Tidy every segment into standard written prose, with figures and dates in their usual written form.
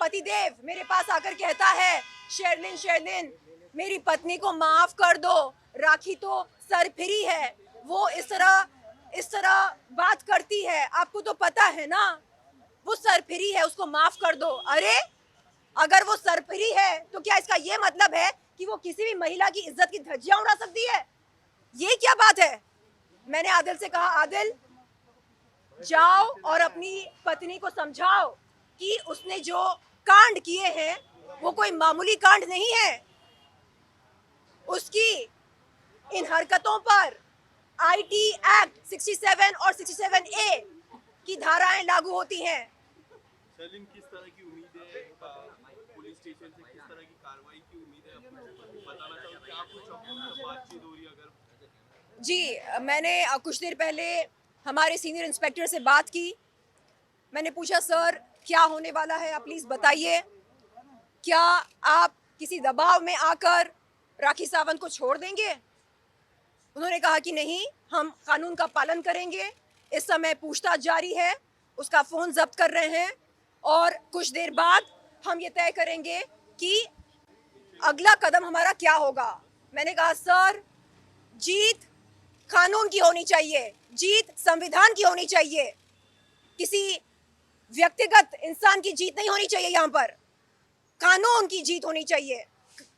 पतिदेव मेरे पास आकर कहता है, शेरलिन शेरलिन मेरी पत्नी को माफ कर दो, राखी तो सरफिरी है, वो इस तरह बात करती है, आपको तो पता है ना, वो सरफिरी है, उसको माफ कर दो। अरे अगर वो सरफिरी है तो क्या इसका ये मतलब है कि वो किसी भी महिला की इज्जत की धज्जियां उड़ा सकती है? ये क्या बात है? मैंने आदिल से कहा, आदिल जाओ और अपनी पत्नी को समझाओ कि उसने जो कांड किए हैं वो कोई मामूली कांड नहीं है। उसकी इन हरकतों पर आईटी एक्ट 67 और 67A की धाराएं लागू होती हैं। शर्लिन, किस तरह की उम्मीद है पुलिस स्टेशन से, किस तरह की कार्रवाई की उम्मीद है, बताना चाहोगे? क्या कुछ बातचीत हो रही है? अगर जी, मैंने कुछ देर पहले हमारे सीनियर इंस्पेक्टर से बात की। मैंने पूछा, सर क्या होने वाला है, आप प्लीज़ बताइए, क्या आप किसी दबाव में आकर राखी सावंत को छोड़ देंगे? उन्होंने कहा कि नहीं, हम कानून का पालन करेंगे। इस समय पूछताछ जारी है, उसका फ़ोन जब्त कर रहे हैं और कुछ देर बाद हम ये तय करेंगे कि अगला कदम हमारा क्या होगा। मैंने कहा, सर जीत कानून की होनी चाहिए, जीत संविधान की होनी चाहिए, किसी व्यक्तिगत इंसान की जीत नहीं होनी चाहिए, यहाँ पर कानून की जीत होनी चाहिए।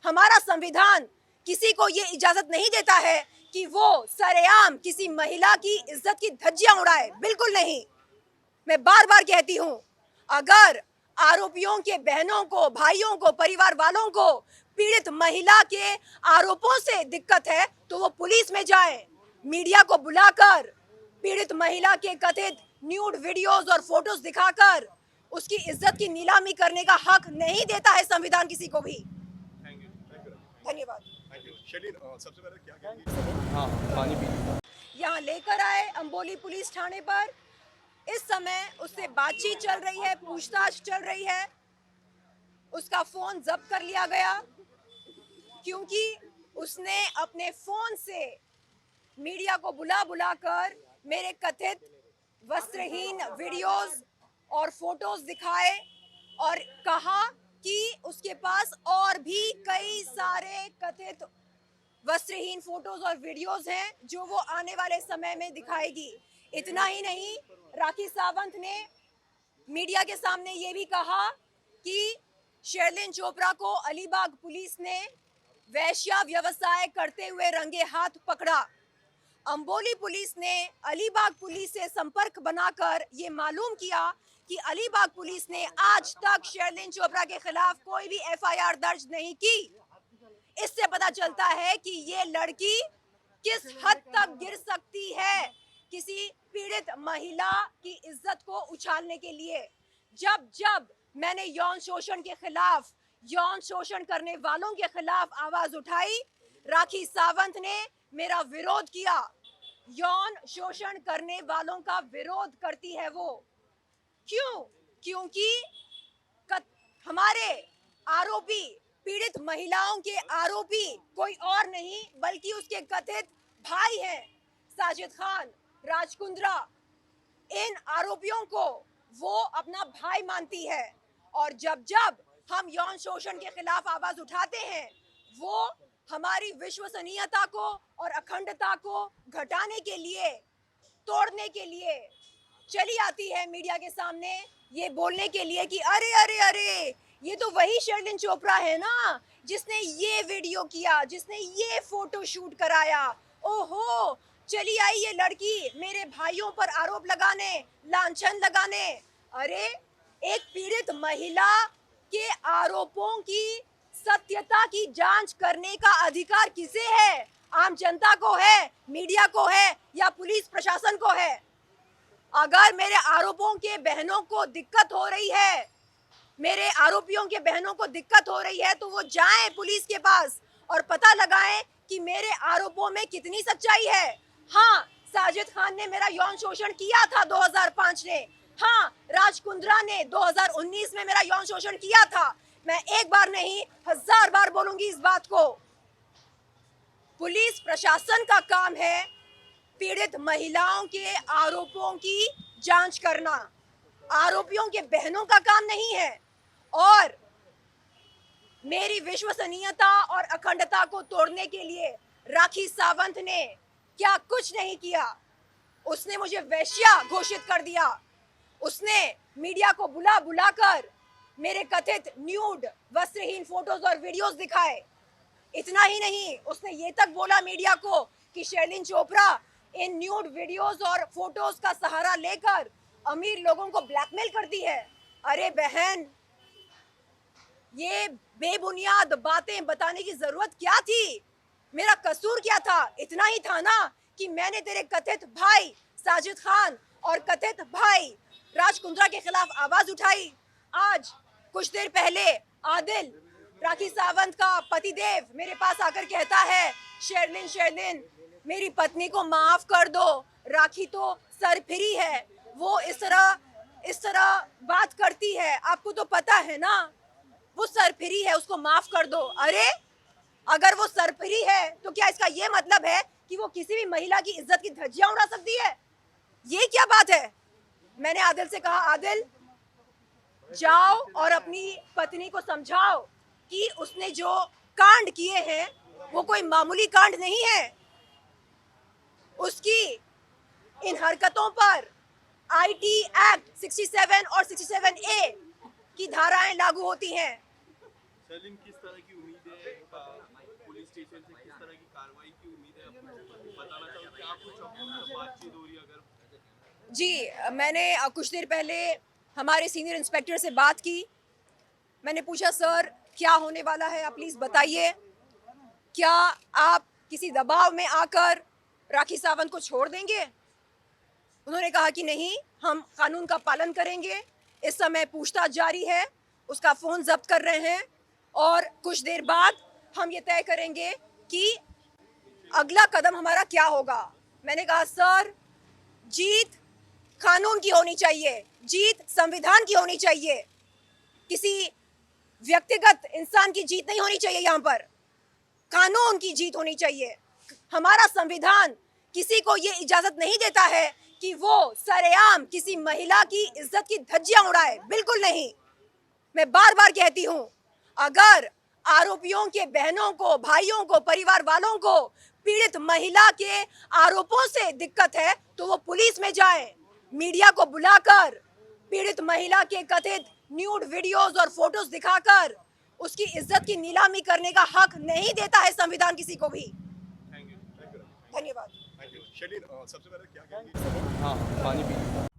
हमारा संविधान किसी को ये इजाजत नहीं देता है कि वो सरेआम किसी महिला की इज्जत की धज्जियां उड़ाए, बिल्कुल नहीं। मैं बार बार कहती हूँ, अगर आरोपियों के बहनों को, भाइयों को, परिवार वालों को पीड़ित महिला के आरोपों से दिक्कत है तो वो पुलिस में जाए, मीडिया को बुलाकर पीड़ित महिला के कथित न्यूड वीडियोस और फोटोज दिखाकर उसकी इज्जत की नीलामी करने का हक नहीं देता है संविधान किसी को भी। धन्यवाद। सबसे पहले क्या कहेंगे? हाँ, पानी पी। यहाँ लेकर आए अंबोली पुलिस थाने पर। इस समय उससे बातचीत चल रही है, पूछताछ चल रही है। उसका फोन जब्त कर लिया गया क्योंकि उसने अपने फोन से मीडिया को बुलाकर मेरे कथित वस्त्रहीन वीडियोस और फोटोज दिखाए और कहा कि उसके पास और भी कई सारे कथित वस्त्रहीन फोटोज और वीडियोस हैं जो वो आने वाले समय में दिखाएगी। इतना ही नहीं, राखी सावंत ने मीडिया के सामने ये भी कहा कि शेरलिन चोपड़ा को अलीबाग पुलिस ने वैश्या व्यवसाय करते हुए रंगे हाथ पकड़ा। अंबोली पुलिस ने अलीबाग पुलिस से संपर्क बनाकर ये मालूम किया कि अलीबाग पुलिस ने आज तक शेरलिन चोपड़ा के खिलाफ कोई भी एफआईआर दर्ज नहीं की। इससे पता चलता है कि ये लड़की किस हद तक गिर सकती है किसी पीड़ित महिला की इज्जत को उछालने के लिए। जब जब मैंने यौन शोषण के खिलाफ, यौन शोषण करने वालों के खिलाफ आवाज उठाई, राखी सावंत ने मेरा विरोध किया। यौन शोषण करने वालों का विरोध करती है वो। क्यों? क्योंकि हमारे आरोपी, पीड़ित महिलाओं के आरोपी कोई और नहीं बल्कि उसके कथित भाई हैं, साजिद खान, राज कुंद्रा। इन आरोपियों को वो अपना भाई मानती है और जब जब हम यौन शोषण के खिलाफ आवाज उठाते हैं, वो हमारी विश्वसनीयता को और अखंडता को घटाने के लिए, तोड़ने के लिए चली आती है मीडिया के सामने ये बोलने के लिए कि अरे अरे अरे, ये तो वही शेरलिन चोपड़ा है ना जिसने ये वीडियो किया, जिसने ये फोटो शूट कराया। ओहो, चली आई ये लड़की मेरे भाइयों पर आरोप लगाने, लांछन लगाने। अरे, एक पीड़ित महिला के आरोपों की सत्यता की जांच करने का अधिकार किसे है? आम जनता को है, मीडिया को है या पुलिस प्रशासन को है? अगर मेरे आरोपों के बहनों को दिक्कत हो रही है, मेरे आरोपियों के बहनों को दिक्कत हो रही है तो वो जाएं पुलिस के पास और पता लगाएं कि मेरे आरोपों में कितनी सच्चाई है। हाँ, साजिद खान ने मेरा यौन शोषण किया था 2005 में। हाँ, राज कुंद्रा ने 2019 में मेरा यौन शोषण किया था। मैं एक बार नहीं 1000 बार बोलूंगी इस बात को। पुलिस प्रशासन का काम है पीड़ित महिलाओं के आरोपों की जांच करना, आरोपियों के बहनों का काम नहीं है। और मेरी विश्वसनीयता और अखंडता को तोड़ने के लिए राखी सावंत ने क्या कुछ नहीं किया। उसने मुझे वेश्या घोषित कर दिया। उसने मीडिया को बुला बुलाकर मेरे कथित न्यूड वस्त्रहीन फोटोज और वीडियोस दिखाए। इतना ही नहीं, उसने ये तक बोला मीडिया को कि शर्लिन चोपड़ा इन न्यूड वीडियोस और फोटोज का सहारा लेकर अमीर लोगों को ब्लैकमेल करती है। अरे बहन, ये बेबुनियाद बातें बताने की जरूरत क्या थी? मेरा कसूर क्या था? इतना ही था ना कि मैंने तेरे कथित भाई साजिद खान और कथित भाई राज कुंद्रा के खिलाफ आवाज उठाई। आज कुछ देर पहले आदिल, राखी सावंत का पतिदेव, मेरे पास आकर कहता है, शर्लिन शर्लिन मेरी पत्नी को माफ कर दो, राखी तो सरफिरी है, वो इस तरह बात करती है, आपको तो पता है ना, वो सरफिरी है, उसको माफ कर दो। अरे अगर वो सरफिरी है तो क्या इसका ये मतलब है कि वो किसी भी महिला की इज्जत की धज्जियां उड़ा सकती है? ये क्या बात है? मैंने आदिल से कहा, आदिल जाओ और अपनी पत्नी को समझाओ कि उसने जो कांड किए हैं वो कोई मामूली कांड नहीं है। उसकी इन हरकतों पर आईटी एक्ट 67 और 67A की धाराएं लागू होती हैं। शर्लिन, किस तरह की उम्मीद है पुलिस स्टेशन से, किस तरह की कार्रवाई की उम्मीद है? आपको बताना चाहूँ कि आप कुछ बातचीत हो रही है अगर? जी, मैंने कुछ देर पहले हमारे सीनियर इंस्पेक्टर से बात की। मैंने पूछा, सर क्या होने वाला है, आप प्लीज़ बताइए, क्या आप किसी दबाव में आकर राखी सावंत को छोड़ देंगे? उन्होंने कहा कि नहीं, हम कानून का पालन करेंगे। इस समय पूछताछ जारी है, उसका फ़ोन जब्त कर रहे हैं और कुछ देर बाद हम ये तय करेंगे कि अगला कदम हमारा क्या होगा। मैंने कहा, सर जीत कानून की होनी चाहिए, जीत संविधान की होनी चाहिए, किसी व्यक्तिगत इंसान की जीत नहीं होनी चाहिए। यहाँ पर कानून की जीत होनी चाहिए। हमारा संविधान किसी को ये इजाजत नहीं देता है कि वो सरेआम किसी महिला की इज्जत की धज्जियां उड़ाए, बिल्कुल नहीं। मैं बार बार कहती हूँ, अगर आरोपियों के बहनों को, भाइयों को, परिवार वालों को पीड़ित महिला के आरोपों से दिक्कत है तो वो पुलिस में जाए। मीडिया को बुलाकर पीड़ित महिला के कथित न्यूड वीडियोस और फोटोज दिखाकर उसकी इज्जत की नीलामी करने का हक नहीं देता है संविधान किसी को भी। Thank you. धन्यवाद। शर्लिन, सबसे पहले क्या कहेंगे? हाँ, पानी पी